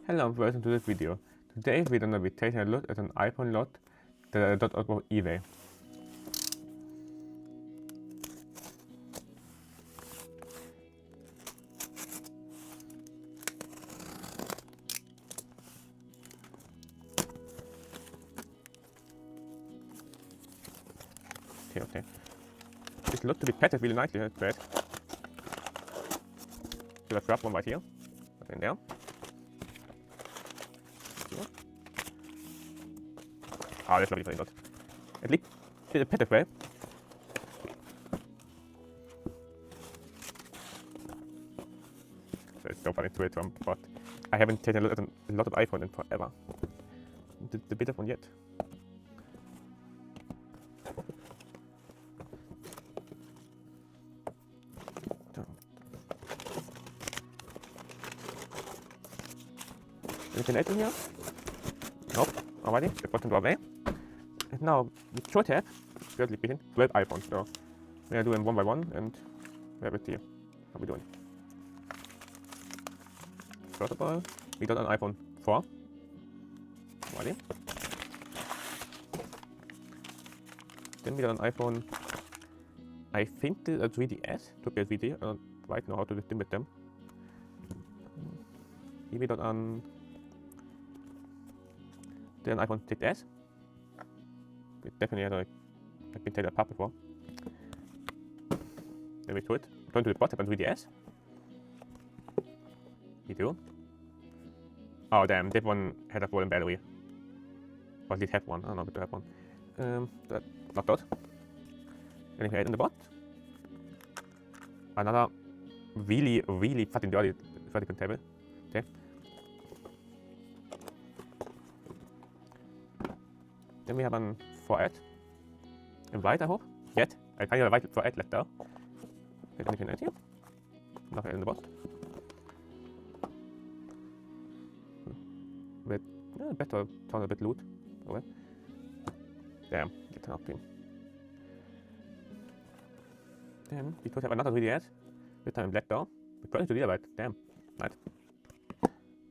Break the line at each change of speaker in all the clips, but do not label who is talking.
Hello and welcome to this video. Today we're gonna be taking a look at an iPhone lot that I got off of eBay. Okay. This looks to be packaged really nicely, that's great. So let's grab one right here. Put it in there. Oh, that's lovely, very good. At least it's a packaged way. So it's so funny to it, but I haven't taken a look at a lot of iPhone in forever. The biggest one yet. Anything else in here? Nope. Alrighty, the bottom door away. And now we should have, currently speaking, 12 iPhones. So we are doing one by one and we have it here. How are we doing? First of all, we got an iPhone 4. Alrighty. Then we got an iPhone, I think this is a 3DS, could be a 3D, I don't quite know how to distinguish them. Here we got an iPhone 6S. It definitely has I've been taken apart before. Then we to it. Going to the bottom of 3DS. We do. Oh damn, this one had a fallen battery. Or did have one, I don't know if it have one. That not that. Anything else in the bot? Another really fucking dirty table. Okay. Then we have an 4S. In white, I hope. Yet. I find a white 4S left there. Is anything else here? Nothing in the bot. But better turn a bit loot. Okay. Damn, get an upbeam. Then we could have another 3DS. This time in black door. We're going to the other right. Damn. Nice.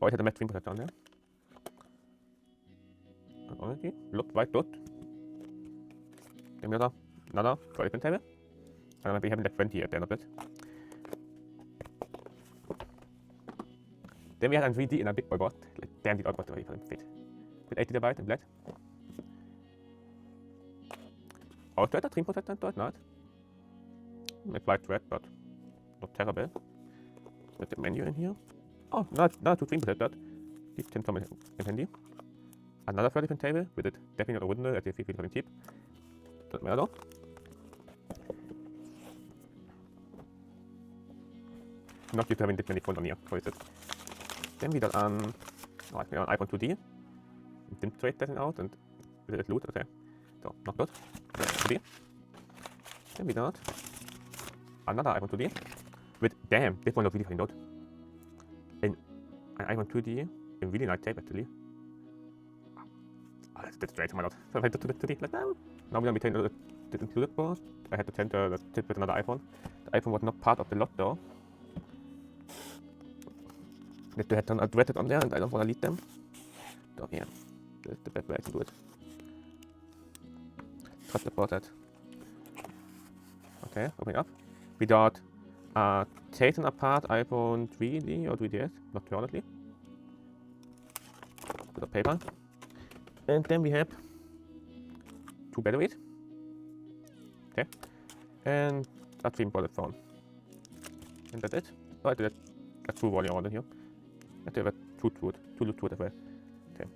Oh, it had a match 3% down there. Okay, look quite good. Then another development table. And maybe having like 20 at the end of it. Then we had a 3D in a big boy bot. Like damn, the bot already fit. With 8 GB in black. Oh, it's 3% dort, not. It's white red, but not terrible. With the menu in here. Oh, not 2-3% dot. These 10 come in handy. Another 30 table with it definitely not original as you feel fucking cheap. Doesn't matter though. Not used to having this many phones on here, so is it. Then we got an iPhone 2D. Didn't trade that out and with it loot, okay. So not good. 2D. Then we got another iPhone 2D with damn, this one looks really fucking good. And an iPhone 2D in really nice shape actually. That's straight to my lot. So I had to be like, no. Now we're gonna be taking the included board. I had to change the tip with another iPhone. The iPhone was not part of the lot though. They had done addressed on there and I don't wanna lead them. So yeah, that's the best way I can do it. Trust about that. Okay, opening up. We got taken apart iPhone 3D or 3DS, not currently. Bit of paper. And then we have 2 batteries. Okay. And a 3-port phone. And that's it. Oh, I did a true volume order here. I did a two loot as well. Okay.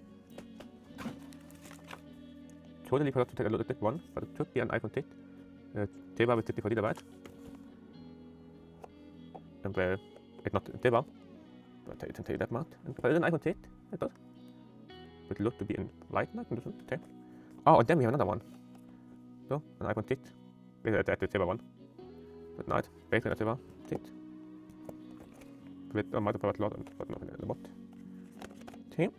Totally forgot to take a look at this one, but it should be an iPhone 6. Teba with 64 GB. And well, it's not Teba, but I can tell you that much. And but it's an iPhone 6, I thought. Would look to be in light condition. Okay. Oh, and then we have another one. So, an iPhone 6. That's the silver one. But not basically a silver 6. With a multiple slot and but nothing in the bot. Okay.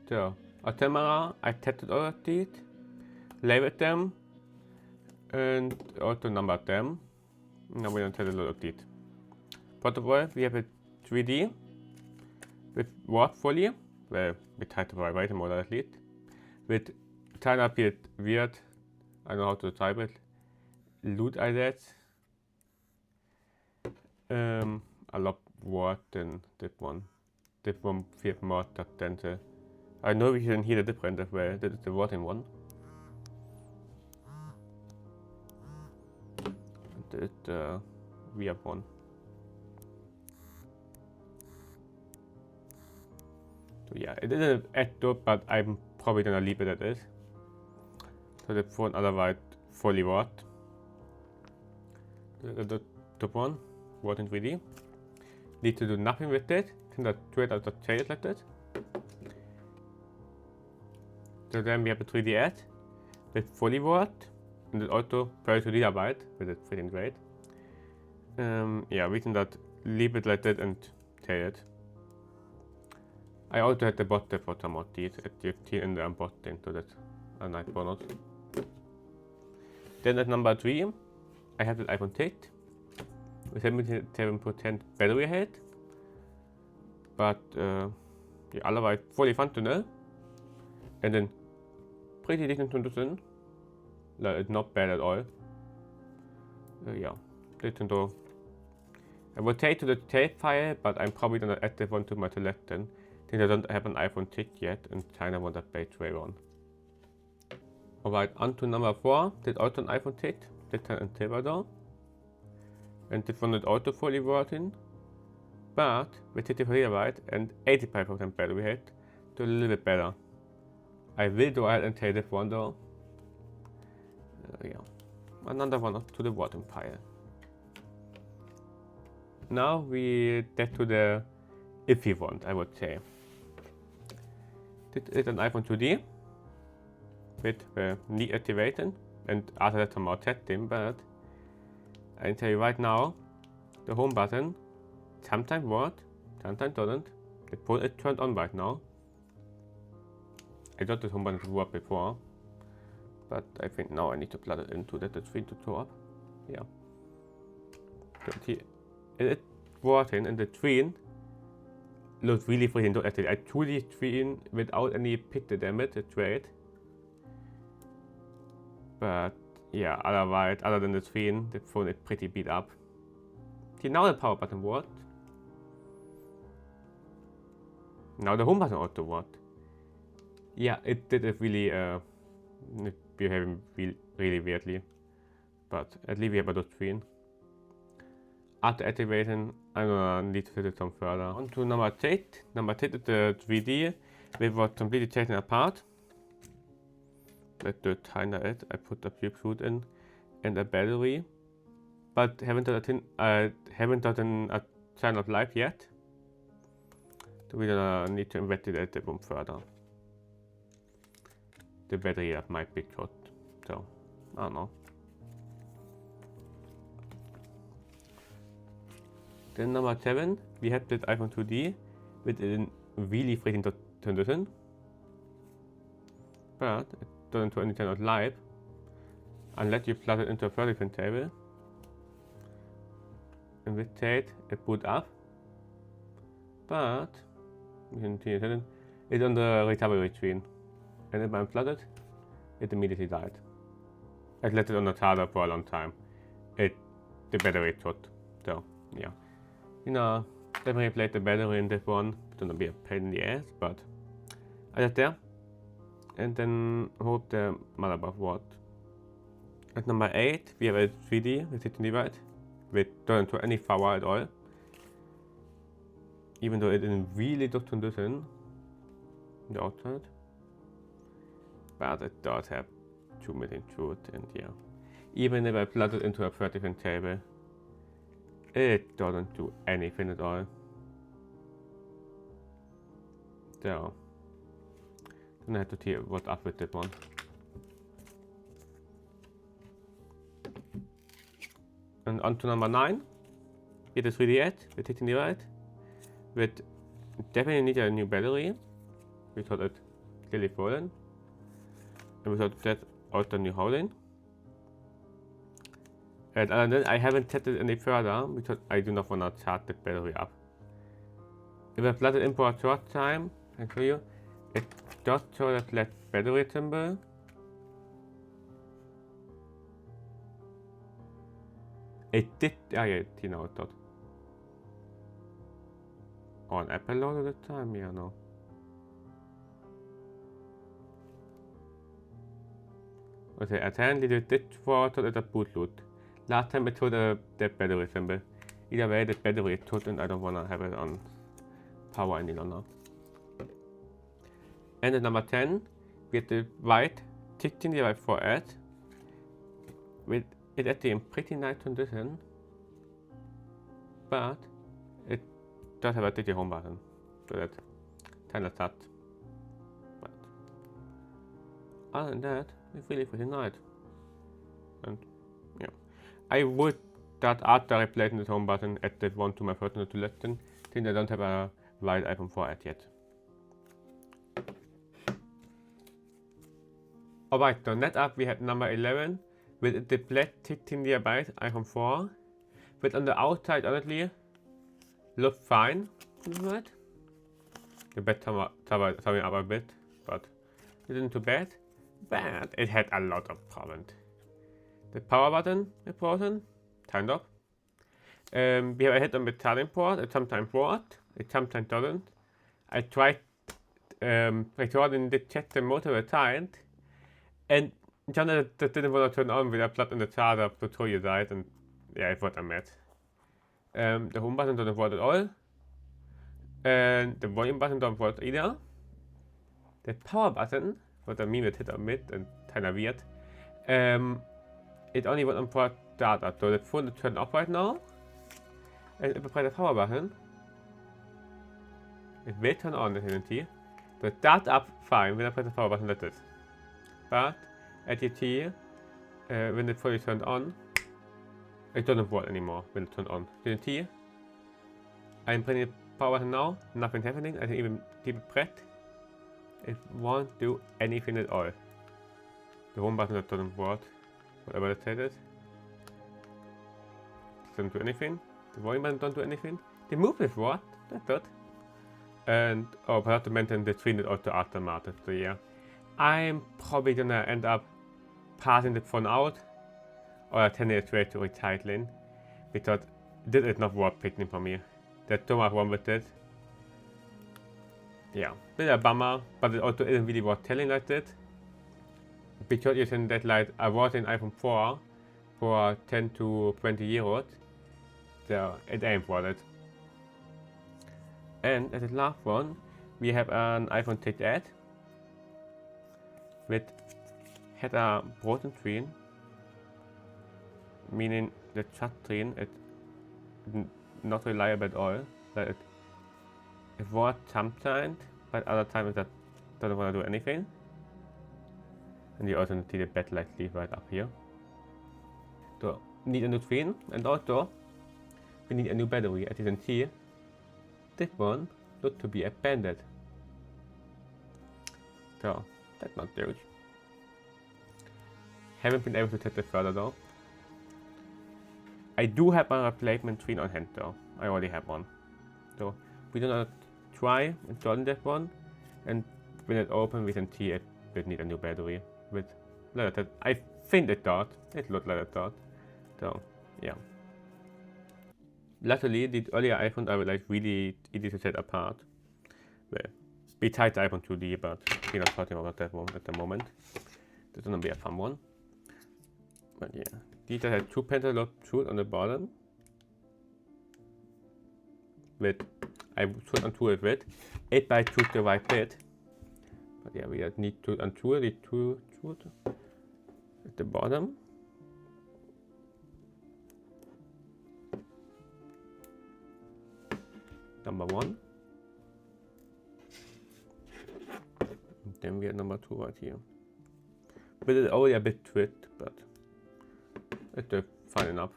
So, a camera, I tested all of these, labeled them, and also numbered them. Now we're going to take a look at these. First of all, we have a 3D with warp fully, well, we try to write a model at least, with turn up it weird, I don't know how to type it, loot assets, a lot more than that one. That one feels more than the, I know we can hear the difference as well, that is the wording one. That is the weird one. So yeah, it isn't add to, but I'm probably gonna leave it at this. So that's one otherwise fully word. The top one, word in 3D. Need to do nothing with it. Can just trade out the tail like that. So then we have a 3D add with fully word, and it also per 2 gigabyte, which is pretty great. Yeah, we can just leave it like that and tail it. I also had the bot there for some of these at 15 in the unboxing, so that's a nice bonus. Then at number 3, I have the iPhone 6 with 77% battery health, but yeah, otherwise fully functional, and then pretty decent condition. Like, it's not bad at all. Yeah, decent though. I will take to the tape file, but I'm probably gonna add that one to my selection. Since I don't have an iPhone 6 yet, and China want a battery one. Alright, on to number 4. That's also an iPhone 6. That's in silver though. And this one is also fully working, but with 64 GB and 85% battery health, so a little bit better. I will go ahead and take this one though. Yeah, another one to the bottom pile. Now we get to the iffy one, I would say. This is an iPhone 2D with knee activating, and after that some more testing, but I can tell you right now, the home button sometimes works, sometimes doesn't. The phone is turned on right now. I thought the home button worked before, but I think now I need to plug it into that the screen to show up. Yeah. So see, it is working, and the screen looks really freaking good actually. I truly screen without any pixel damage, it's great. But yeah, otherwise, other than the screen, the phone is pretty beat up. See, now the power button worked. Now the home button also worked. Yeah, it did it really behaving really weirdly. But at least we have a good screen. After activating, I'm gonna need to set it some further. On to number 8. Number 8 is the 3D. We were completely taken apart. That's the kinda it. I put a few screws in and a battery, but haven't gotten a sign of life yet. So we're gonna need to investigate the room further. The battery might be short, so I don't know. Then number 7, we have this iPhone 2D with a really freaking condition, but it doesn't turn anything out live unless you plug it into a 30-pin table. In this state, it boot up, but you can see it's on the recovery screen, and if I unplug it, it immediately died. I left it on the charger for a long time. The battery is short, so yeah. You know, let me replace the battery in this one. It's gonna be a pain in the ass, but I just there. And then hope the motherboard worked. At number 8, we have a 3D with 16 GB, which doesn't do any power at all. Even though it is in really good condition, the outside. But it does have 2 million truth, and yeah. Even if I plug it into a 30-pin table, it doesn't do anything at all. So, then I have to see what's up with this one. And on to number 9. It is 3D with 16 GB. With definitely need a new battery. We thought it clearly fallen. And we thought that also new housing. And other than that, I haven't tested any further because I do not want to charge the battery up. If I flooded import short time, I can show you, it does show that flat battery symbol. It did, yeah, it dot. On Apple load at the time, yeah, no. Okay, apparently they did throw it at a boot loot. Last time it showed that battery symbol. Either way, the battery is tot and I don't wanna have it on power any longer. And at number 10, we have the white 16GB 4S with it actually in pretty nice condition, but it does have a digital home button, so that's kind of sad. But other than that, it's really pretty nice. And yeah, I would start after replacing the home button add that one to my personal to listen, since I don't have a white iPhone 4S yet. Alright, so next up we have number 11 with the black 16GB iPhone 4, which on the outside honestly looks fine. Right? The bed coming up a bit, but it isn't too bad. But it had a lot of problems. The power button is frozen, kind of. We have a hit on the charging port, it sometimes works, it sometimes doesn't. I tried recording the chat multiple times, and John that didn't want to turn on with a plug in the charger to show you that, and yeah, it was a mess. The home button doesn't work at all, and the volume button doesn't work either. The power button, what I mean with hit or mid and kinda weird, it only works on port data, so the phone is turned off right now, and if I press the power button, it will turn on the TNT. So it starts up fine when I press the power button like this. But at TNT, when it's fully turned on, it doesn't work anymore when it's turned on. TNT, I'm pressing the power button now, nothing's happening, I can even keep it pressed. It won't do anything at all. The home button that doesn't work, whatever the state is. Doesn't do anything. The volume button don't do anything. The move is what? That's good. And oh, I have to mention the screen is also aftermarket, so yeah. I'm probably gonna end up passing the phone out or sending it straight to recycling because this is not worth picking for me. There's so much wrong with it. Yeah, it's a bummer, but it also isn't really worth telling like this. Because you can that like I was in iPhone 4 for 10 to 20 euros, so it ain't worth it. And as the last one, we have an iPhone 6s which had a broken screen, meaning the touch screen is not reliable at all. Like it works sometimes, but other times it doesn't want to do anything. And you also see the backlight sleeve right up here. So need a new screen, and also we need a new battery. As you can see, this one looks to be abandoned. So that's not huge. Haven't been able to test it further though. I do have a replacement screen on hand though. I already have one. So we're gonna try installing that one, and when it opens we can see it will need a new battery with leather. I think it does. It looks like it does. So yeah. Luckily, the earlier iPhones are like really easy to set apart. Well, besides the iPhone 2D, but we're not talking about that one at the moment. This is gonna be a fun one. But yeah, these have two pencil tools on the bottom. With I should undo it with 8x2 the right bit. But yeah, we need to undo the two tools at the bottom. Number 1. And then we have number 2 right here. But it's already a bit twisted, but it's fine enough.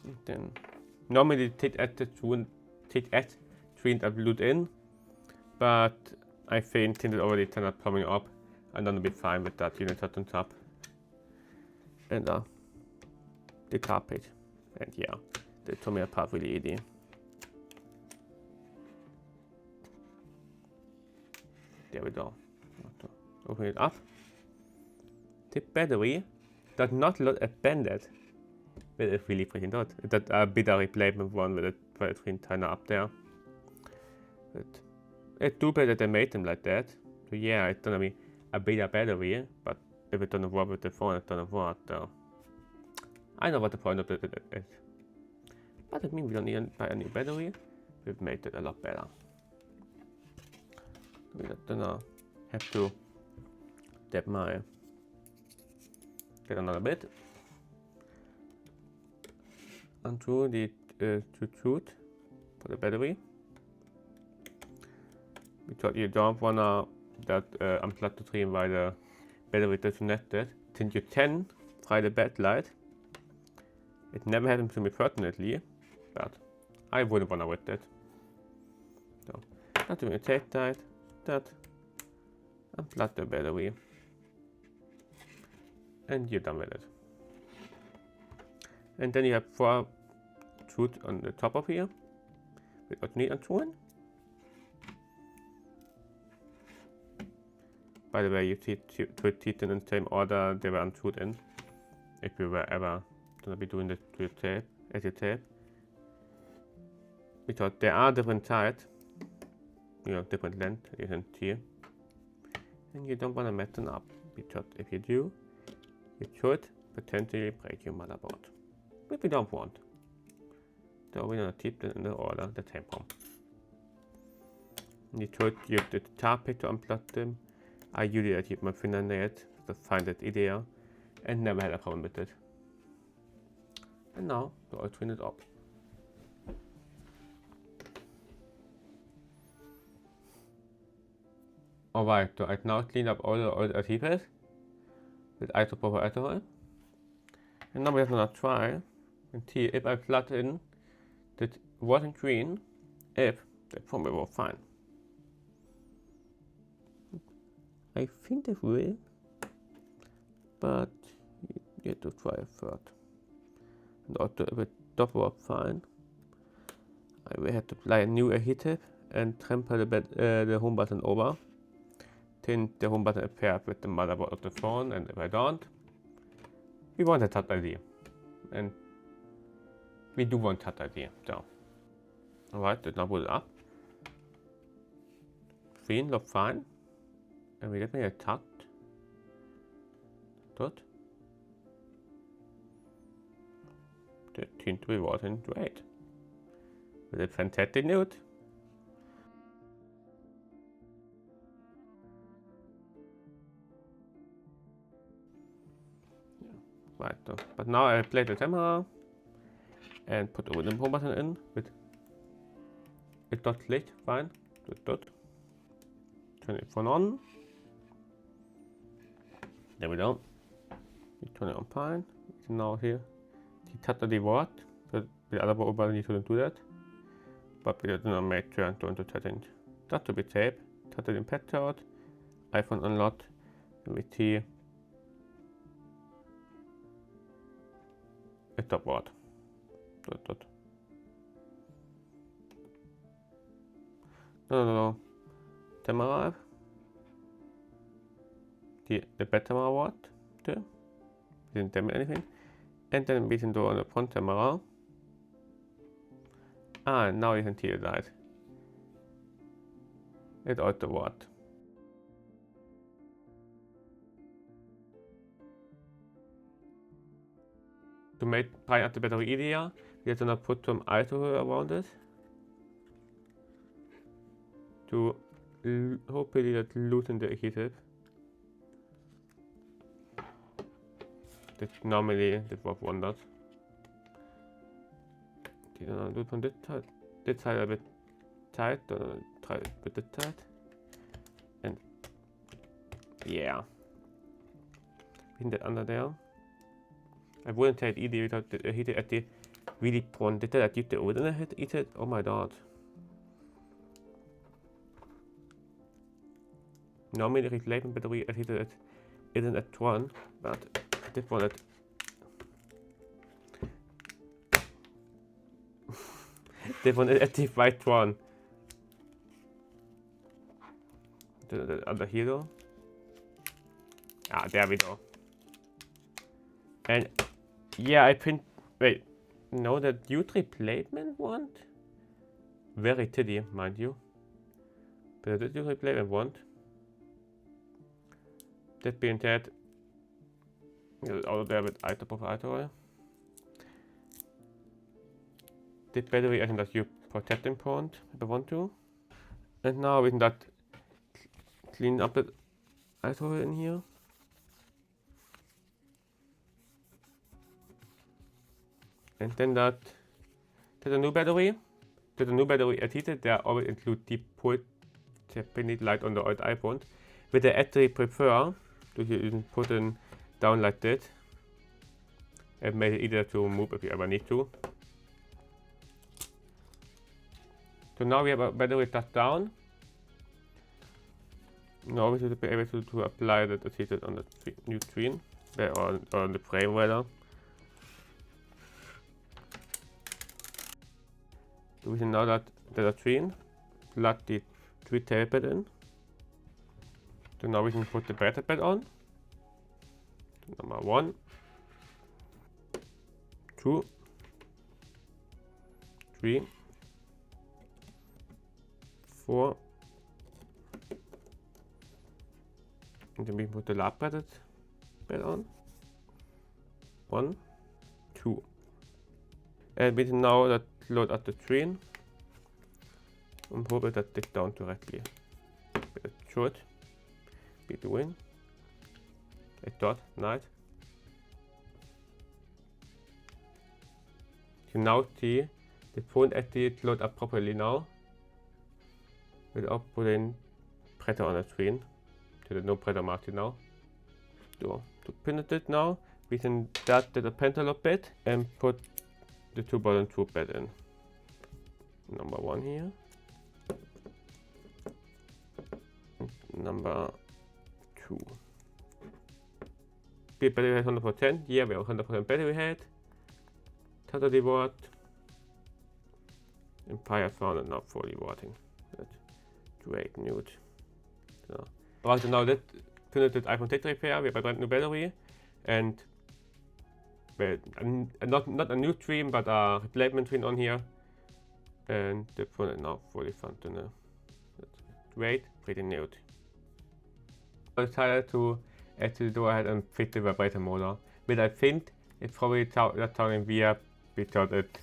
And then normally take at screens are glued in, but I think since it already turned out coming up, I'm gonna be fine with that unit on top. And the carpet. And yeah, they told me apart really easy. There we go. Open it up. The battery does not look appended. That is really freaking odd. That a bitter replacement one with it kind of up there. But it's too bad that they made them like that. So yeah, it's gonna be a bigger battery, but if it doesn't work with the phone, it doesn't work. So I know what the point of it is. But it means we don't need to buy a new battery. We've made it a lot better. We're gonna have to get another bit. Undo the shoot for the battery. Because you don't wanna unplug the tree while the battery is disconnected. Since you can fry the backlight. It never happened to me personally, but I wouldn't wanna with that. So, not doing a tape tight, that, unplug the battery, and you're done with it. And then you have 4 shoots on the top of here, with what you need unscrewing. By the way, you see 2 teeth in the same order they were unscrewed in, if you were ever gonna be doing this to your tape, as your tape. Because there are different sides, different length, you can see. And you don't wanna mess them up, because if you do, it should potentially break your motherboard. Which we don't want. So we're gonna keep them in the order that came from. You should use the tar pick to unplug them. I usually keep my fingernails to find it easier and never had a problem with it. And now, I'll clean it up. Alright, so I've now cleaned up all the old adhesives with isopropyl alcohol. And now we're gonna try and see if I plug in that wasn't green, if they probably will fine. I think it will, but you have to try it first. And also if it does work fine, I will have to apply a new adhesive and trample the home button over. Then the home button appears with the motherboard of the phone, and if I don't, we want a Touch ID. And we do want Touch ID, so. Alright, let's now boot it up. Screen looks fine. And we get me a touch. Dot. That seems to be working great. With a fantastic note. Yeah, right, so. But now I play the camera and put the home button in with it dot click, fine. Dot. Turn it phone on. There we go. We turn it on fine. We can now here the Touch ID word. But the other button you shouldn't do that. But we don't make sure to enter settings. That to be tape. Touch ID pet out. iPhone unlocked. And we see a top word. Dot. No. Camera app. The back camera word. There. Didn't damage anything. And then we can do on the front camera. And now you can see the light. It's also word. To make drying up the battery easier, we have to now put some alcohol around it. To hopefully that loosen the adhesive. That normally that works wonders. Okay, then I'll do it from this side a bit tight, try it with this side. And yeah. Pin that under there. I wouldn't take it easy without the adhesive at the really point. Did I keep the original adhesive? Oh my god. Normally the replacement battery adhesive isn't at 1, but this one at this one is at the right one. the other hero. Ah, there we go. And yeah, I print. Wait, no, that youth replacement one. Very titty, mind you. But the youth replacement one. That being said, all there with item of item. The battery, I think that you protect important if I want to. And now we can that clean up the item in here. And then that's a new battery. There's a new battery added. They always include deep put Japanese light on the old iPhone. With the actually prefer to you put it down like that. It made it easier to move if you ever need to. So now we have a battery touch down. Now we should be able to apply that adhesive on the new screen or on the frame rather. So we can now that the screen plug the 3 tailpad in. So now we can put the battery pad on. So number 1, 2, 3, 4. And then we can put the lap pad on. 1, 2. And we can now that load up the screen and hope that it down directly. It should be doing. It does, nice. You now see the phone actually load up properly now without putting pressure on the screen. So there's no pressure marked now. So to pin it now, we can start the pencil a bit and put the 2 button tube pad in. Number 1 here. Number 2. The battery has 100%. Yeah, we have 100% battery head. 30 watt. Empire found it now 40 watting. That's great news. So, right now that finished the iPhone 6 repair. We have a brand new battery and not a new stream but a replacement stream on here. And the phone is now fully functional. That's great, pretty neat. I decided to actually go ahead and fix the vibrator motor, but I think it's probably not turning weird because it's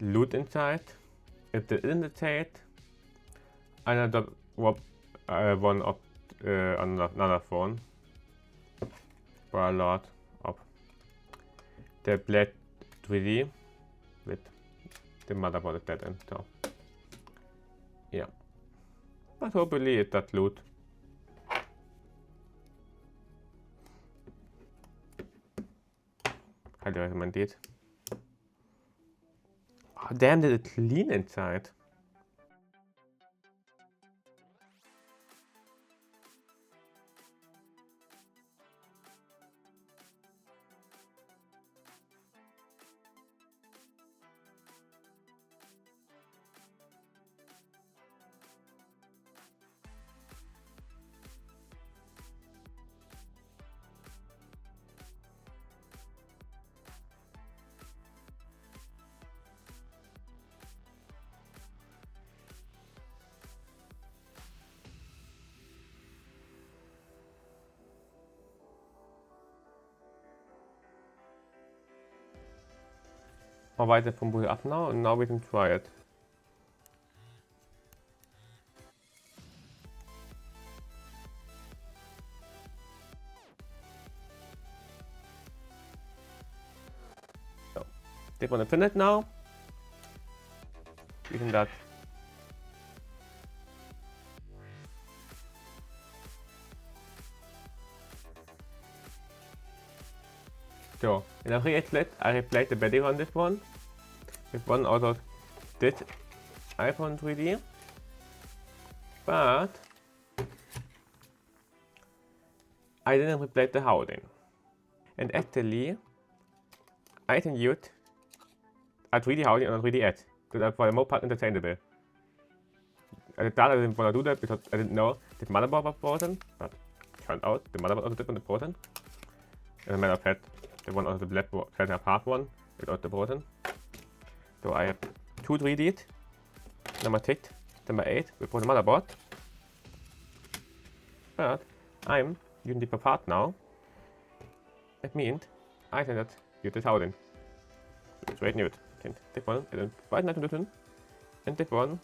loose inside. If it isn't inside, another one of another phone for a lot of the black 3D with the motherboard at that end. So yeah, but hopefully it's that loot. Highly recommend it. Oh damn, did it clean inside? Mal weiter vom boot up now, and now we can try it. So, they want to pin it now. Using that. So, in a re-split, I replaced the battery on this one with one out of this iPhone 3D, but I didn't replace the housing. And actually, I can use a 3D housing on a 3D edge, so that for the most part interchangeable. At the start I didn't want to do that because I didn't know the motherboard was broken, but turned out the motherboard also different broken. As a matter of fact, the one of the black fell apart one is also broken. So I have 2 3Ds, number 6, number 8, we put the motherboard. But I'm using the part now. That means I cannot use this out in. Straight new it. This one is quite nice to do. And this one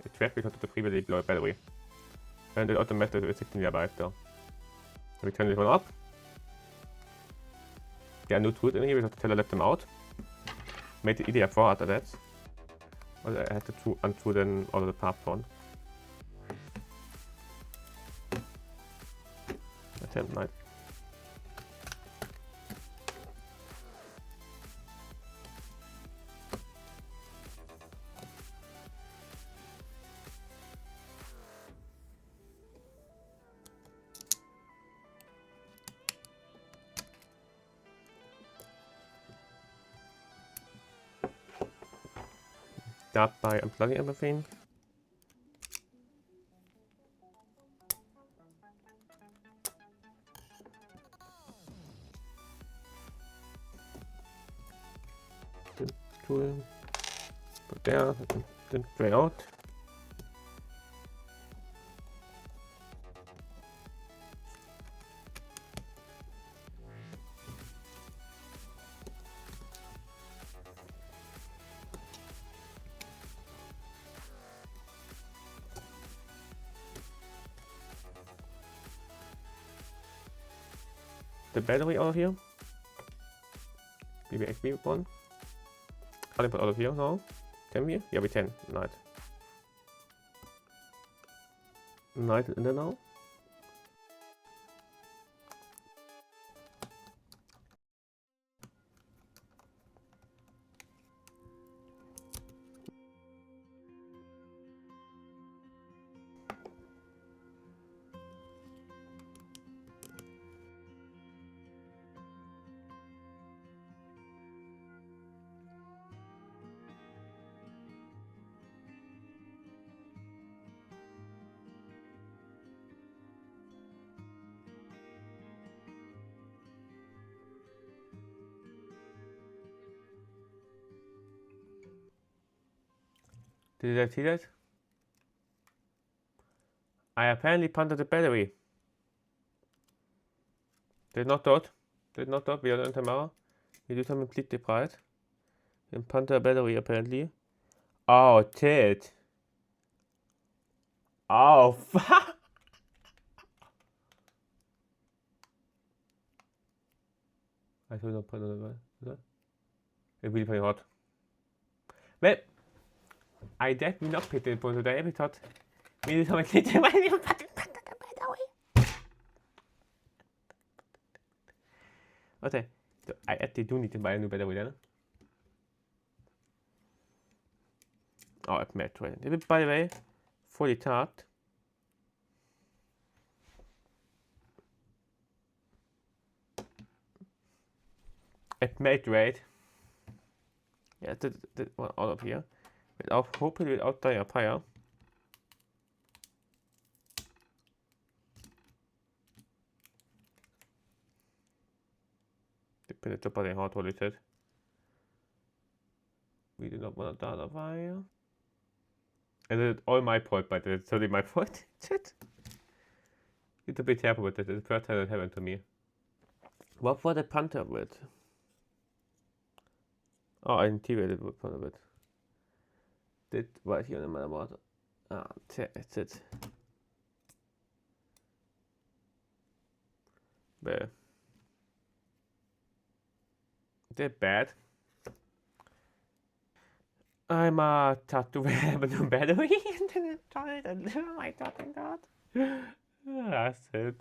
is trapped because of the previously low battery. And it also messed with 16 GB so. We turn this one up. There are no tools in here because the teller left them out. Made it easier for after that. But I had to undo then all of the parts on. That's nice. Start by unplugging everything. Tool, put there, then tray out. The battery out of here. BBXB one. How do I put out of here now? 10 here? Yeah, we 10. Nice. Nice in there now. Did I see that? I apparently punted the battery. Did not dot. Did not dot. We are on tomorrow. We do something completely right. And punted a battery apparently. Oh, shit. Oh, fuck. I should not put it on the It's really very hot. Well, I definitely not picked it for today because we did something completely right. You fucking punted the battery. Okay, so I actually do need to buy a new battery then. Oh, it's matte right. It is, by the way, fully charged. It's made right. Yeah, this one out of here. Without, hopefully without dying a fire. Depending on how hot it is. We do not want to die a fire. And it's all my fault, but it's totally my fault. Shit. Need to be careful with it. It's the first time it happened to me. What was the punter with? Oh, I integrated with punter with. Did right here in the motherboard. Ah, that's it. But they're bad. I'm thought to have a new battery and then try it and I talking that. That's it.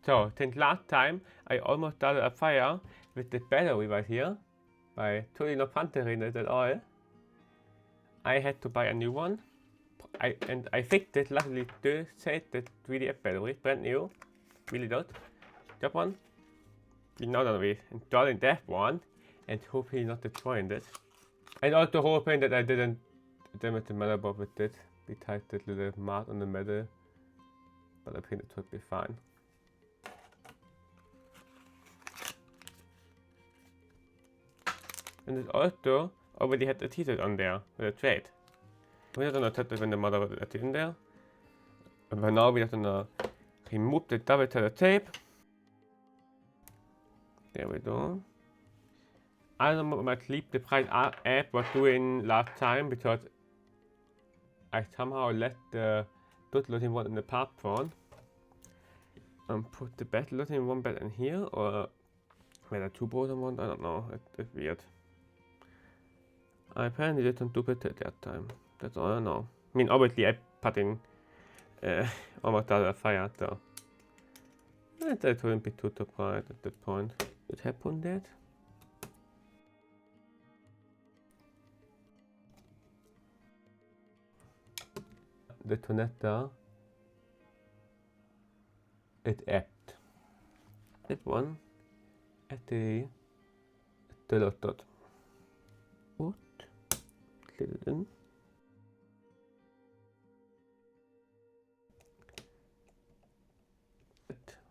So, since last time I almost started a fire with the battery right here by totally not puntering it at all. I had to buy a new one. I fixed it. Luckily, they said that 3DF battery, brand new, really good. That one. Now that we installing that one and hopefully not destroying this. And also hoping that I didn't then with the motherboard with it, we tied that little mark on the metal, but I think it would be fine. And it also already had a t-shirt on there with a trade. We're gonna test it when the motherboard is in there. And by now we're gonna remove the double-sided tape. There we go. I don't know about sleep the price app was doing last time because I somehow let the dot looking one in the part phone. And put the bed looking one bed in here, or whether two bottom one, I don't know. It's weird. I apparently didn't duplicate that time. That's all I know. I mean, obviously I put in almost out of fire, so that wouldn't be too surprised at that point. It happened that. The connector, it apt. That one at the dot. What? Click it in.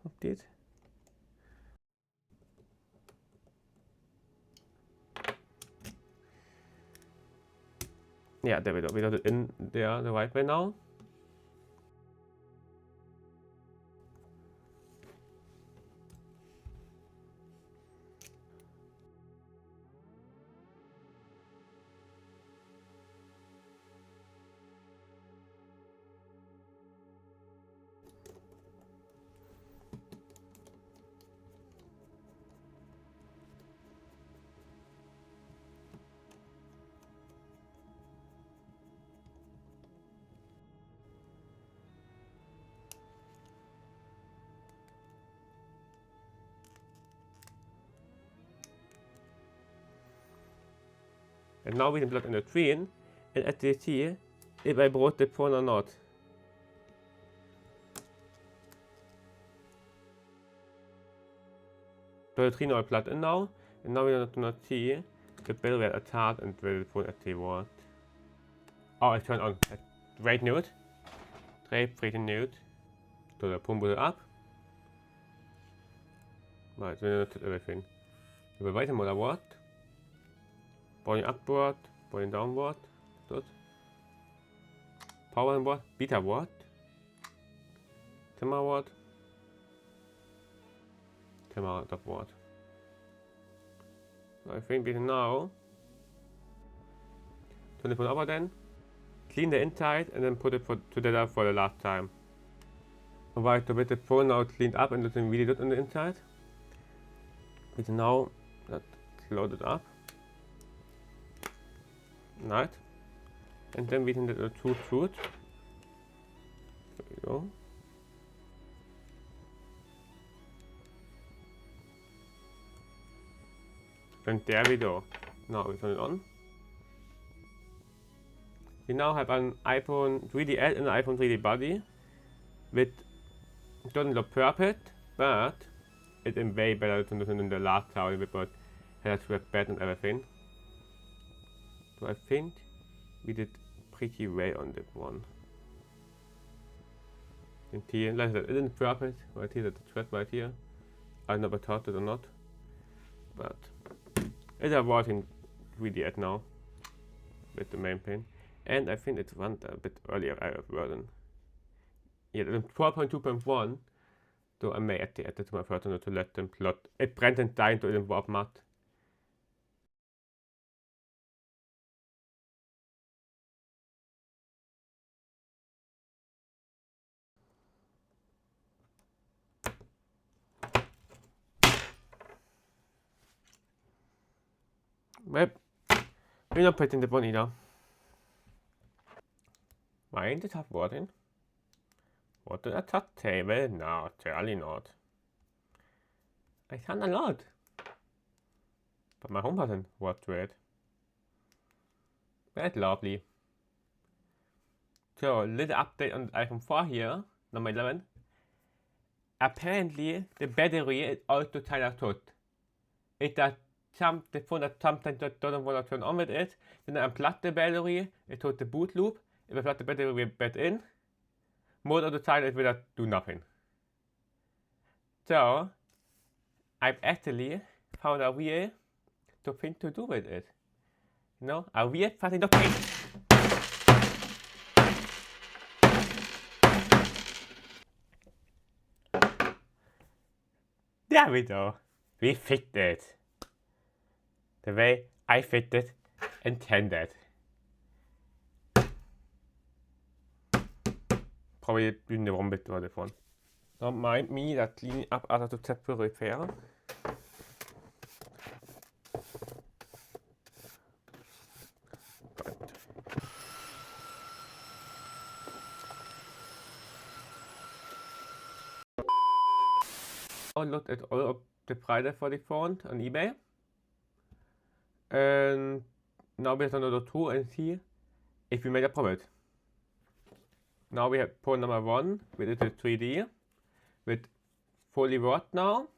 Update. Yeah, there we go. We got it in there the right way now. And now we can plug in the train and at the see if I brought the phone or not. So the train are plugged in now, and now we're gonna see the bell will start and the phone at the what. Oh, I turned on right note. Right note. So the phone will up. Right, so we gonna everything. We will wait a moment what. Volume upward, volume downward, dot. Power and what? Beta what? Timmer what? Timmer top what? I think we can now turn the phone over then, clean the inside and then put it together for the last time. Alright, so with the phone now cleaned up and looking really good on the inside, we can now load it up. Right, and then we can do the two shoot. There we go. And there we go. Now we turn it on. We now have an iPhone 3DS and an iPhone 3D body with doesn't look perfect, but it's way better than the last time because it has worked better and everything. So I think we did pretty well on that one. And here, like I said, it isn't perfect right here, that's the thread right here. I never thought it or not, but it's a working 3D now with the main pin. And I think it runs a bit earlier version. Yeah, the 4.2.1, so I may add it to my version to let them plot. It brennt and died to the warp matte. Well, we're not putting the one either. Why ain't it have water? What at that table? No, certainly not. I can a lot. But my home button worked to it. That's lovely. So, little update on the iPhone 4 here, number 11. Apparently, the battery is also tied out. It does the phone that sometimes doesn't want to turn on with it. Then I unplug the battery, it took the boot loop. If I plug the battery back in, most of the time it will do nothing. So I've actually found a weird thing to do with it. You know, a weird fucking thing. There we go. We fixed it. The way I fixed it intended. Probably doing the wrong bit on the phone. Don't mind me that cleaning up other to temporary repair. I looked at all of the prices for the phone on eBay. And now we have another two and see if we made a profit. Now we have phone number 1 with it 3D with fully worth now.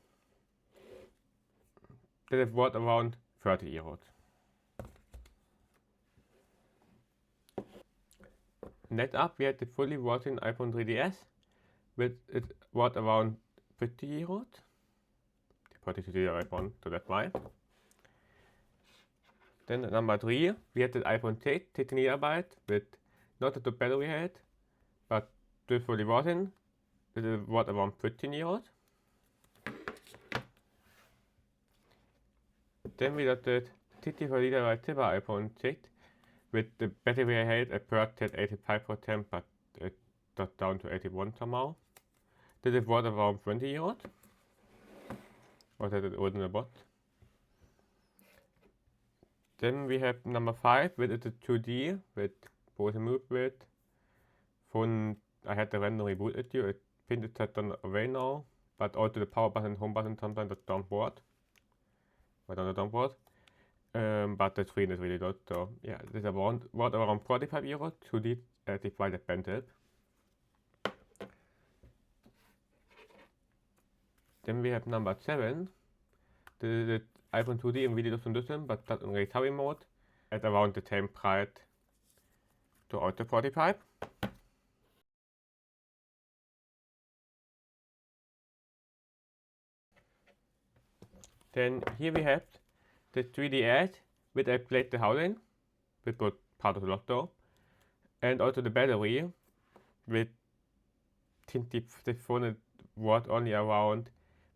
That is worth around 30 euros. Next up we had the fully working iPhone 3DS with it worth around 50 euros. The 42 iPhone, so that's why. Then at number 3 we had the iPhone 6 16 GB with not the battery head, but still fully working. It is worth around 15 euros. Then we got the 64 GB silver iPhone 6 with the battery head at first at 85%, but it got down to 81 somehow. This is worth around 20 euros. Or that it wasn't a bot. Then we have number 5 with it 2D with both move with phone. I had the random reboot it you. I think it's done away now, but also the power button and home button sometimes don't work. But on the don't work. But the screen is really good, so yeah, this is around 45 euros to the divide expensive. Then we have number 7, the iPhone 2D in video solution, but not in recovery mode, at around the same price to also 45. Then here we have the 3DS with I placed the housing, with both part of the lotto, and also the battery with the phone was only around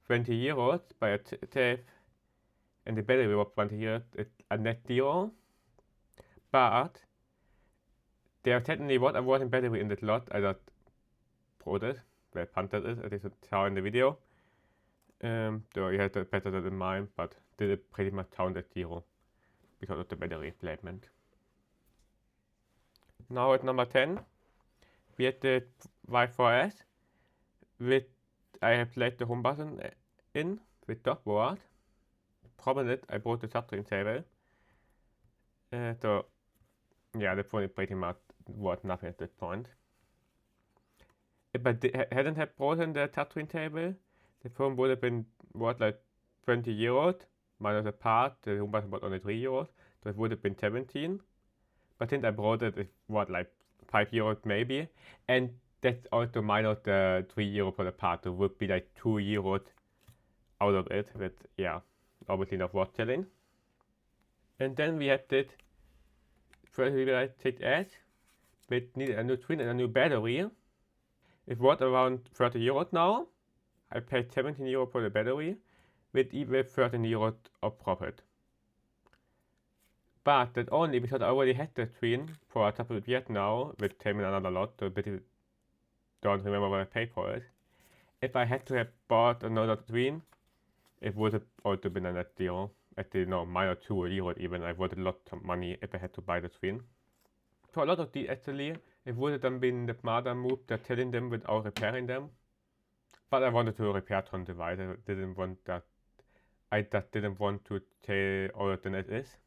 20 euros by itself, and the battery was 20 euros a net zero. But there certainly was a working battery in that lot. I just brought it, well, punted it, as you saw in the video. So you had that better in mind, but did it pretty much count at zero because of the battery placement. Now at number 10, we had the Y4S with I have placed the home button in with top board. Problem is I brought the touchscreen table. So yeah, the phone is pretty much worth nothing at this point. If I hadn't have brought the touchscreen table, the phone would have been worth like 20 euros minus a part. The home button was only 3 euros, so it would have been 17. But since I brought it, it was like 5 euros maybe, and that's also minus the 3 euros for the part. So it would be like 2 euros out of it. But yeah, obviously not worth selling. And then we had this 36S with needed a new screen and a new battery. It was around 30 euros now. I paid 17 euros for the battery with even 13 euros of profit. But that only because I already had the screen for a couple of years now with payment another lot, so I don't remember what I paid for it. If I had to have bought another screen, it would have also been a net zero. At the minus 2 euros even. I would have lost some money if I had to buy the screen. For a lot of these actually, it would have then been the smarter move than selling them without repairing them. But I wanted to repair some device. I didn't want that. I just didn't want to sell all than it is.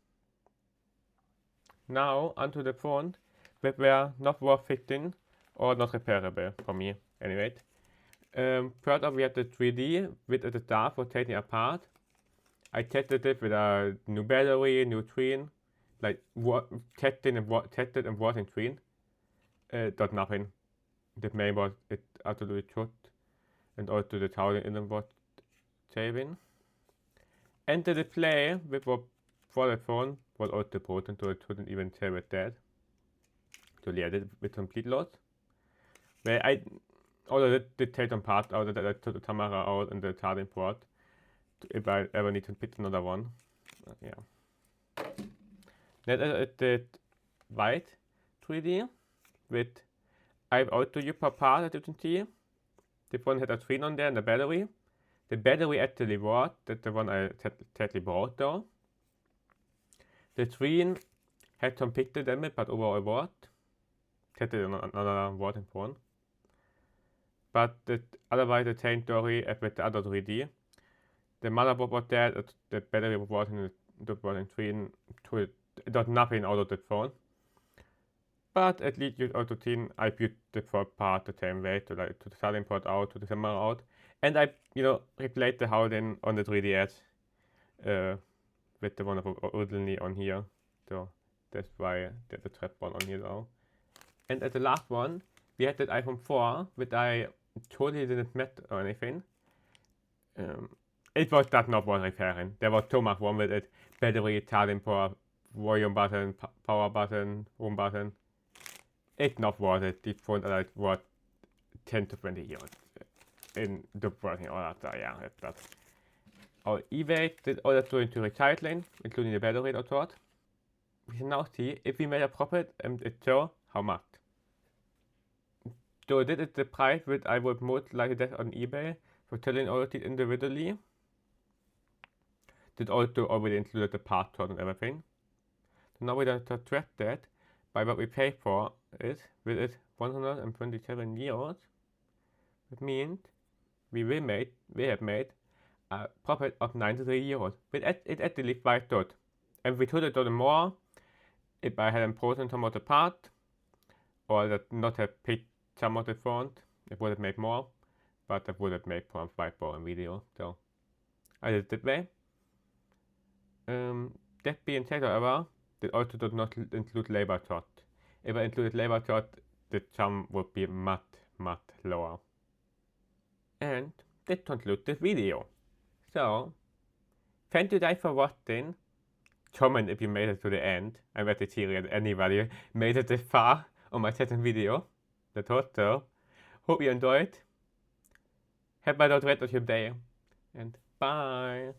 Now onto the phone that were not worth fixing or not repairable for me. Anyway, first off we had the 3D with the start for taking apart. I tested it with a new battery, new screen, like tested and watching screen. Got nothing. The main was it absolutely shut, and also the charging in was saving. And the display with what for the phone was also broken, so it couldn't even save it dead. So yeah, this with complete loss. Where I although did take some parts out, that I took the camera out and the charging port if I ever need to pick another one. Yeah. Then it did white 3D with I've also used per part, as you can see. The phone had a screen on there and a battery. The battery actually worked, that's the one I sadly bought though. The screen had some pixel damage, but overall worked. Had another working phone. But otherwise the same story as with the other 3D. The motherboard was dead, the battery was working, the working screen, it got nothing out of the phone. But at least you also seen I built the first part the same way, to the starting port out, to the camera out. And I, replaced the housing on the 3DS with the one that was originally on here. So that's why there's a trap one on here now. And as the last one, we had that iPhone 4, which I totally didn't met or anything. It was that not worth repairing. There was so much wrong with it. Battery, charging port, volume button, power button, home button. It's not worth it. These phones are like worth 10 to 20 euros in the working order. So yeah, that's our eBay did all that going to recycling, including the battery or sort. We can now see if we made a profit and it shows how much. So this is the price which I would most likely get on eBay for selling all of these individually. This also already included the part sort and everything. So now we don't subtract that by what we pay for it, which is 127 euros. That means we have made a profit of 93 euros. But it actually quite good. And we could have done more if I hadn't frozen some of the part, or that not have picked some of the font. It would have made more, but it would have made for a 5 boring video. So I did it that way. That being said, however, it also does not include labor shot. If I included labor shot, the sum would be much lower. And that concludes this video. So, thank you guys for watching. Comment if you made it to the end. I'm very serious anybody made it this far on my second video. That's also. Hope you enjoyed. Have a good rest of your day. And bye.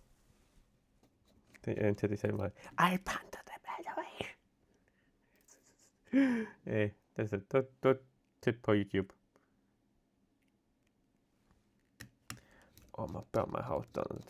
I punted it, by the way. Hey, that's a good tip for YouTube. Oh, my burnt my house down.